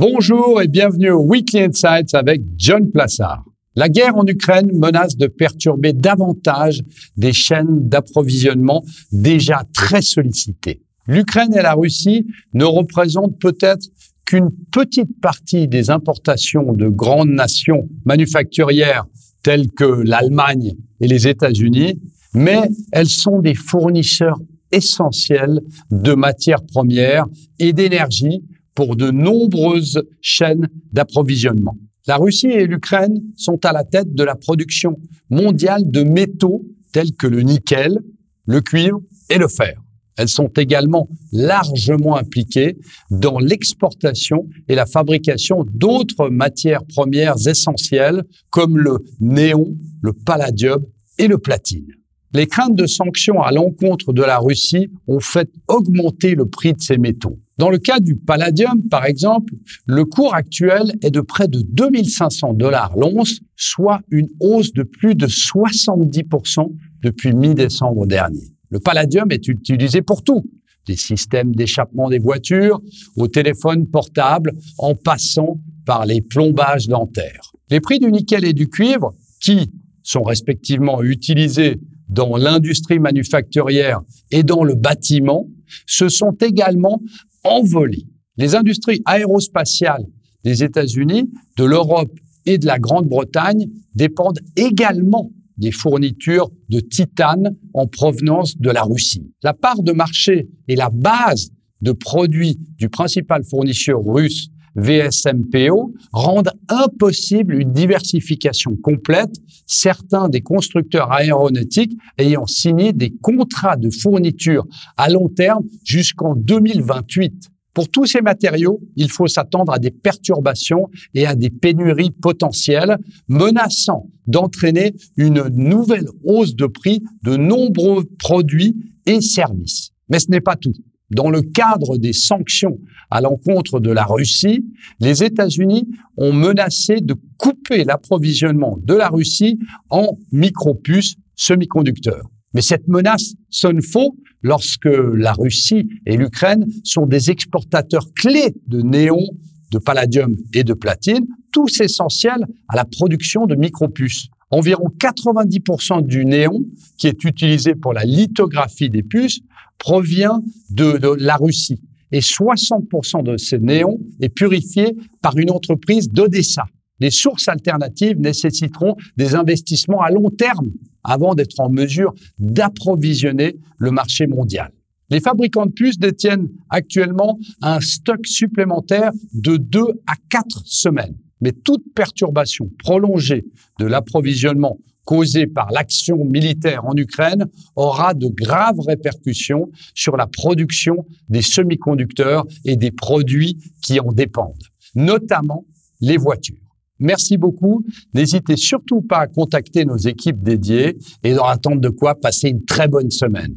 Bonjour et bienvenue au Weekly Insights avec John Plassard. La guerre en Ukraine menace de perturber davantage des chaînes d'approvisionnement déjà très sollicitées. L'Ukraine et la Russie ne représentent peut-être qu'une petite partie des importations de grandes nations manufacturières telles que l'Allemagne et les États-Unis, mais elles sont des fournisseurs essentiels de matières premières et d'énergie pour de nombreuses chaînes d'approvisionnement. La Russie et l'Ukraine sont à la tête de la production mondiale de métaux tels que le nickel, le cuivre et le fer. Elles sont également largement impliquées dans l'exportation et la fabrication d'autres matières premières essentielles comme le néon, le palladium et le platine. Les craintes de sanctions à l'encontre de la Russie ont fait augmenter le prix de ces métaux. Dans le cas du palladium, par exemple, le cours actuel est de près de 2500 $ l'once, soit une hausse de plus de 70% depuis mi-décembre dernier. Le palladium est utilisé pour tout, des systèmes d'échappement des voitures, aux téléphones portables, en passant par les plombages dentaires. Les prix du nickel et du cuivre, qui sont respectivement utilisés dans l'industrie manufacturière et dans le bâtiment, se sont également envolés. Les industries aérospatiales des États-Unis, de l'Europe et de la Grande-Bretagne dépendent également des fournitures de titane en provenance de la Russie. La part de marché et la base de produits du principal fournisseur russe VSMPO rendent impossible une diversification complète, certains des constructeurs aéronautiques ayant signé des contrats de fourniture à long terme jusqu'en 2028. Pour tous ces matériaux, il faut s'attendre à des perturbations et à des pénuries potentielles, menaçant d'entraîner une nouvelle hausse de prix de nombreux produits et services. Mais ce n'est pas tout. Dans le cadre des sanctions à l'encontre de la Russie, les États-Unis ont menacé de couper l'approvisionnement de la Russie en micropuces semi-conducteurs. Mais cette menace sonne faux lorsque la Russie et l'Ukraine sont des exportateurs clés de néon, de palladium et de platine, tous essentiels à la production de micropuces. Environ 90% du néon qui est utilisé pour la lithographie des puces provient de la Russie. Et 60% de ces néons est purifié par une entreprise d'Odessa. Les sources alternatives nécessiteront des investissements à long terme avant d'être en mesure d'approvisionner le marché mondial. Les fabricants de puces détiennent actuellement un stock supplémentaire de 2 à 4 semaines. Mais toute perturbation prolongée de l'approvisionnement causée par l'action militaire en Ukraine aura de graves répercussions sur la production des semi-conducteurs et des produits qui en dépendent, notamment les voitures. Merci beaucoup. N'hésitez surtout pas à contacter nos équipes dédiées et dans l'attente de quoi passer une très bonne semaine.